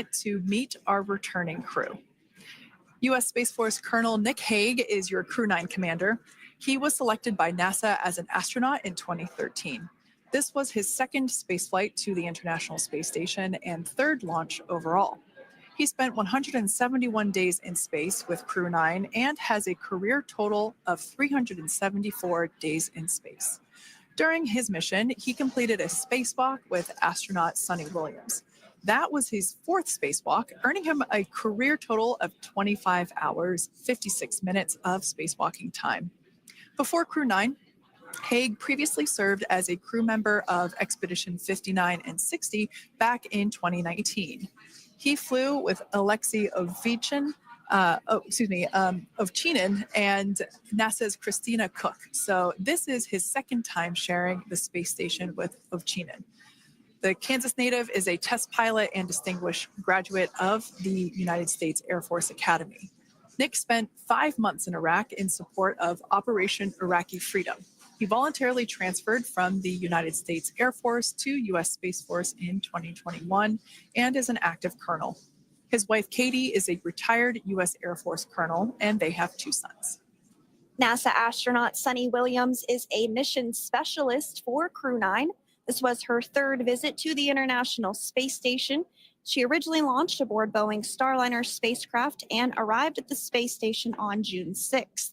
like to meet our returning crew. U.S. Space Force Colonel Nick Hague is your Crew 9 commander. He was selected by NASA as an astronaut in 2013. This was his second spaceflight to the International Space Station and third launch overall. He spent 171 days in space with Crew 9 and has a career total of 374 days in space. During his mission, he completed a spacewalk with astronaut Suni Williams. That was his fourth spacewalk, earning him a career total of 25 hours, 56 minutes of spacewalking time. Before Crew 9, Hague previously served as a crew member of Expedition 59 and 60 back in 2019. He flew with Alexei Ovchinin and NASA's Christina Koch. So this is his second time sharing the space station with Ovchinin. The Kansas native is a test pilot and distinguished graduate of the United States Air Force Academy. Nick spent 5 months in Iraq in support of Operation Iraqi Freedom. He voluntarily transferred from the United States Air Force to U.S. Space Force in 2021 and is an active colonel. His wife, Katie, is a retired U.S. Air Force colonel, and they have 2 sons. NASA astronaut Suni Williams is a mission specialist for Crew 9. This was her third visit to the International Space Station. She originally launched aboard Boeing Starliner spacecraft and arrived at the space station on June 6th.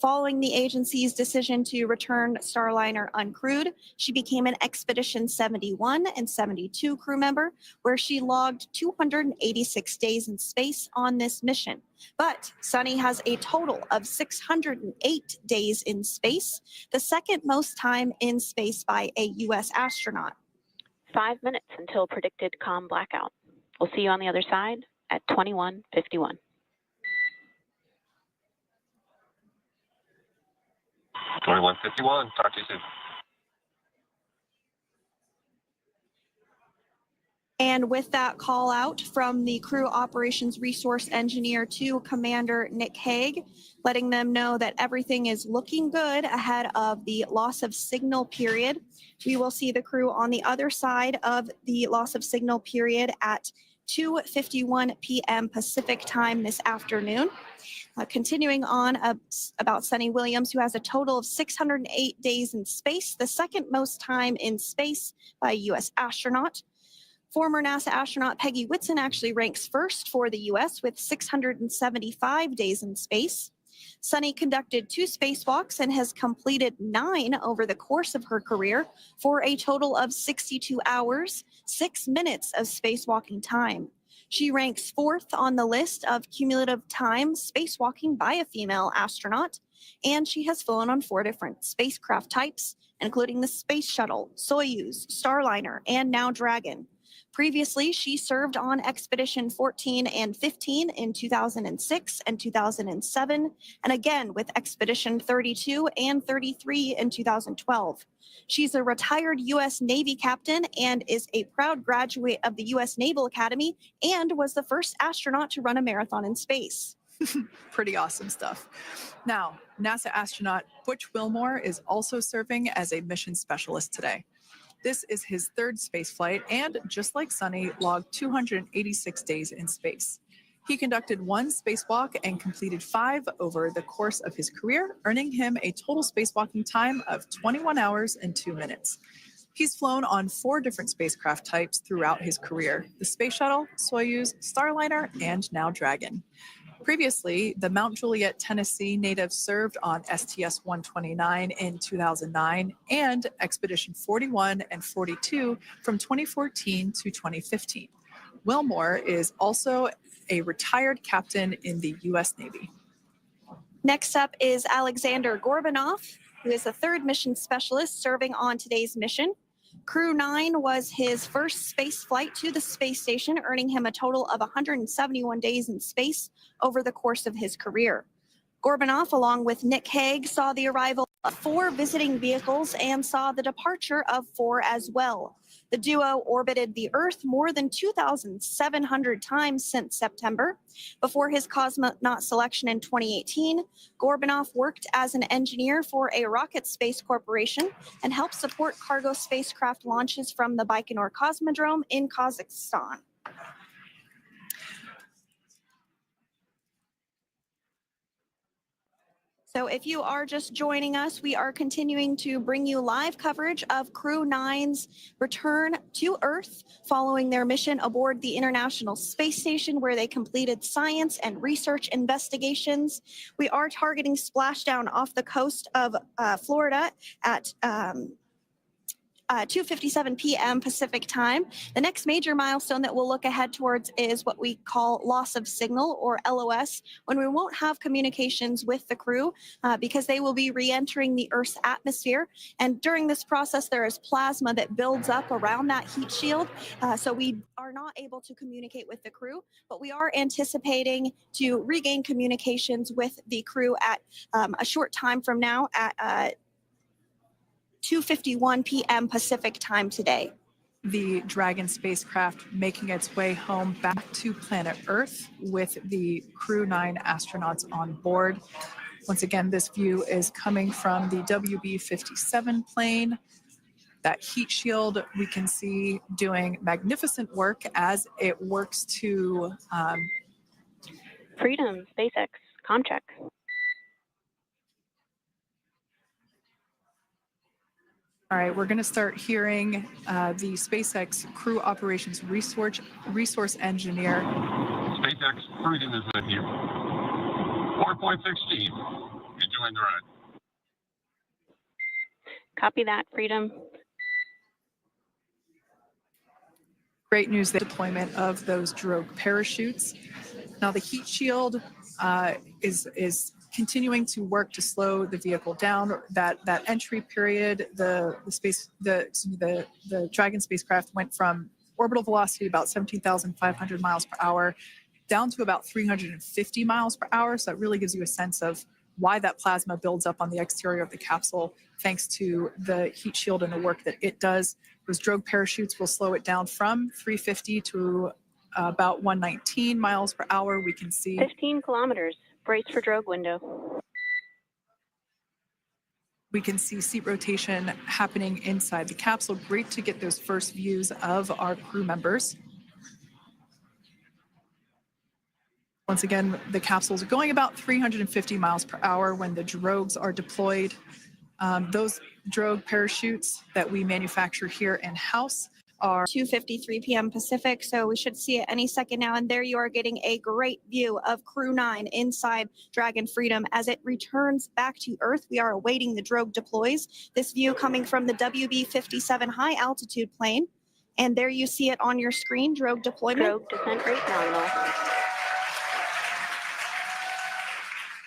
Following the agency's decision to return Starliner uncrewed, she became an Expedition 71 and 72 crew member, where she logged 286 days in space on this mission. But Suni has a total of 608 days in space, the second most time in space by a U.S. astronaut. 5 minutes until predicted comm blackout. We'll see you on the other side at 21:51. 21:51. Talk to you soon. And with that call out from the crew operations resource engineer to Commander Nick Hague, letting them know that everything is looking good ahead of the loss of signal period. We will see the crew on the other side of the loss of signal period at 2:51 p.m. Pacific time this afternoon. Continuing on about Suni Williams, who has a total of 608 days in space, the second most time in space by a U.S. astronaut. Former NASA astronaut Peggy Whitson actually ranks first for the U.S. with 675 days in space. Suni conducted 2 spacewalks and has completed 9 over the course of her career for a total of 62 hours, 6 minutes of spacewalking time. She ranks 4th on the list of cumulative time spacewalking by a female astronaut, and she has flown on 4 different spacecraft types, including the Space Shuttle, Soyuz, Starliner, and now Dragon. Previously, she served on Expedition 14 and 15 in 2006 and 2007, and again with Expedition 32 and 33 in 2012. She's a retired U.S. Navy captain and is a proud graduate of the U.S. Naval Academy and was the first astronaut to run a marathon in space. Pretty awesome stuff. Now, NASA astronaut Butch Wilmore is also serving as a mission specialist today. This is his third spaceflight and, just like Suni, logged 286 days in space. He conducted 1 spacewalk and completed 5 over the course of his career, earning him a total spacewalking time of 21 hours and 2 minutes. He's flown on 4 different spacecraft types throughout his career: the Space Shuttle, Soyuz, Starliner, and now Dragon. Previously, the Mount Juliet, Tennessee native served on STS-129 in 2009 and Expedition 41 and 42 from 2014 to 2015. Wilmore is also a retired captain in the U.S. Navy. Next up is Alexander Gorbunov, who is the third mission specialist serving on today's mission. Crew 9 was his first space flight to the space station, earning him a total of 171 days in space over the course of his career. Gorbunov, along with Nick Hague, saw the arrival of 4 visiting vehicles and saw the departure of 4 as well. The duo orbited the Earth more than 2,700 times since September. Before his cosmonaut selection in 2018, Gorbunov worked as an engineer for a rocket space corporation and helped support cargo spacecraft launches from the Baikonur Cosmodrome in Kazakhstan. So if you are just joining us, we are continuing to bring you live coverage of Crew 9's return to Earth following their mission aboard the International Space Station, where they completed science and research investigations. We are targeting splashdown off the coast of Florida at 2:57 p.m. Pacific time. The next major milestone that we'll look ahead towards is what we call loss of signal, or LOS, when we won't have communications with the crew because they will be re-entering the Earth's atmosphere. And during this process, there is plasma that builds up around that heat shield. So we are not able to communicate with the crew, but we are anticipating to regain communications with the crew at a short time from now at 2:51 p.m. Pacific time today. The Dragon spacecraft making its way home back to planet Earth with the Crew 9 astronauts on board. Once again, this view is coming from the WB-57 plane. That heat shield we can see doing magnificent work as it works to Freedom, SpaceX, Comcheck. All right, we're going to start hearing the SpaceX Crew Operations Resource Engineer. SpaceX Freedom is with you. 4.16. You're doing right. Copy that, Freedom. Great news, the deployment of those drogue parachutes. Now the heat shield is continuing to work to slow the vehicle down. That entry period, the Dragon spacecraft went from orbital velocity about 17,500 miles per hour down to about 350 miles per hour. So that really gives you a sense of why that plasma builds up on the exterior of the capsule, thanks to the heat shield and the work that it does. Those drogue parachutes will slow it down from 350 to about 119 miles per hour. We can see 15 kilometers. Brace for drogue window. we can see seat rotation happening inside the capsule. Great to get those first views of our crew members. Once again, the capsules are going about 350 miles per hour when the drogues are deployed. Those drogue parachutes that we manufacture here in-house are 2:53 p.m. Pacific, so we should see it any second now. And there you are getting a great view of Crew 9 inside Dragon Freedom as it returns back to Earth. We are awaiting the drogue deploys. This view coming from the WB-57 high altitude plane. And there you see it on your screen, drogue deployment. Drogue descent rate nominal.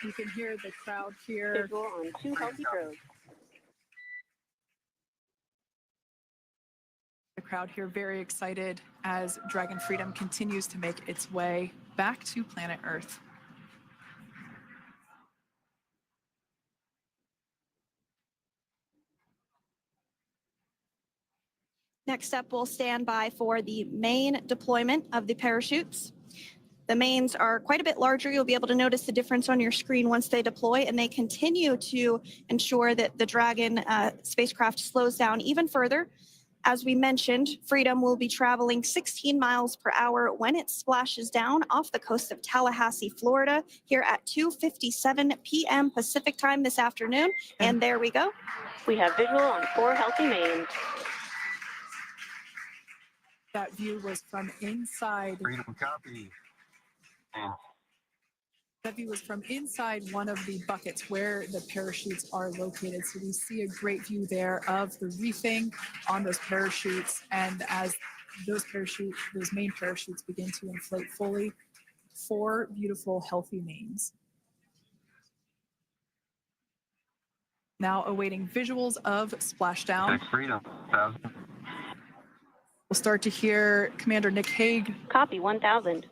You can hear the crowd here. Visual on 2 healthy drogues. The crowd here very excited as Dragon Freedom continues to make its way back to planet Earth. Next up, we'll stand by for the main deployment of the parachutes. The mains are quite a bit larger. You'll be able to notice the difference on your screen once they deploy, and they continue to ensure that the Dragon spacecraft slows down even further. As we mentioned, Freedom will be traveling 16 miles per hour when it splashes down off the coast of Tallahassee, Florida, here at 2:57 p.m. Pacific time this afternoon. And there we go. We have visual on 4 healthy mains. That view was from inside. Freedom copy. That view was from inside one of the buckets where the parachutes are located. So we see a great view there of the reefing on those parachutes. And as those main parachutes begin to inflate fully, 4 beautiful, healthy mains. Now awaiting visuals of splashdown. Next Freedom, 1,000. We'll start to hear Commander Nick Hague. Copy 1,000.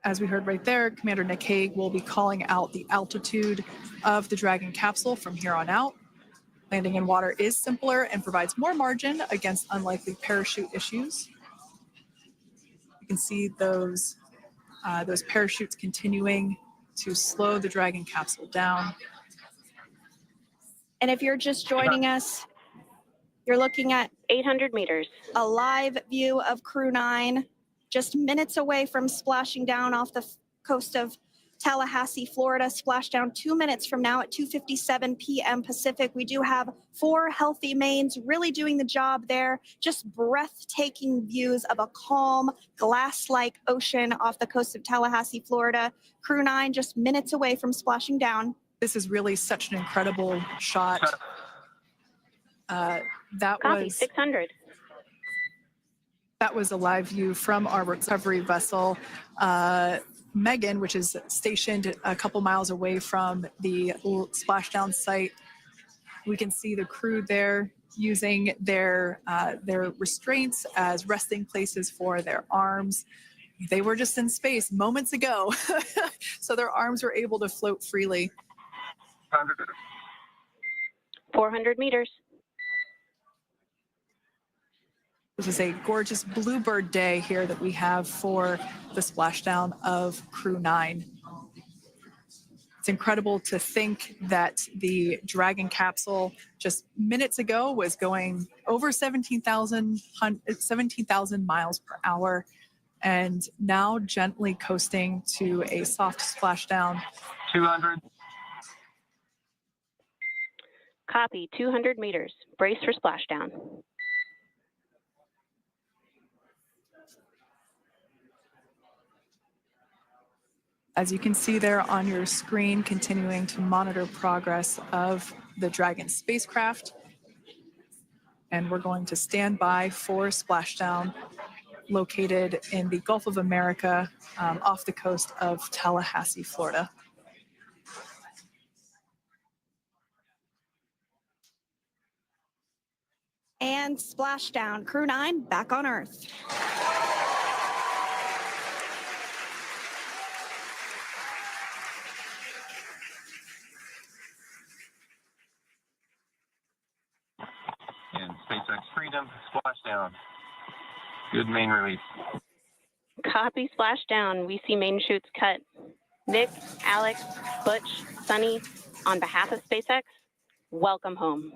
As we heard right there, Commander Nick Hague will be calling out the altitude of the Dragon capsule from here on out. Landing in water is simpler and provides more margin against unlikely parachute issues. You can see those parachutes continuing to slow the Dragon capsule down. And if you're just joining us, you're looking at 800 meters. a live view of Crew 9, just minutes away from splashing down off the coast of Tallahassee, Florida. Splashdown 2 minutes from now at 2:57 p.m. Pacific. We do have 4 healthy mains really doing the job there. Just breathtaking views of a calm, glass-like ocean off the coast of Tallahassee, Florida. Crew 9 just minutes away from splashing down. This is really such an incredible shot. That Copy, was 600. That was a live view from our recovery vessel, Megan, which is stationed a couple miles away from the splashdown site. We can see the crew there using their restraints as resting places for their arms. They were just in space moments ago, so their arms were able to float freely. 400 meters. This is a gorgeous bluebird day here that we have for the splashdown of Crew 9. It's incredible to think that the Dragon capsule just minutes ago was going over 17,000 miles per hour, and now gently coasting to a soft splashdown. 200. Copy, 200 meters. Brace for splashdown. As you can see there on your screen, continuing to monitor progress of the Dragon spacecraft. And we're going to stand by for splashdown located in the Gulf of America off the coast of Tallahassee, Florida. And splashdown. Crew 9 back on Earth. And SpaceX Freedom, splashdown. Good main release. Copy, splashdown. We see main chutes cut. Nick, Alex, Butch, Sunny, on behalf of SpaceX, welcome home.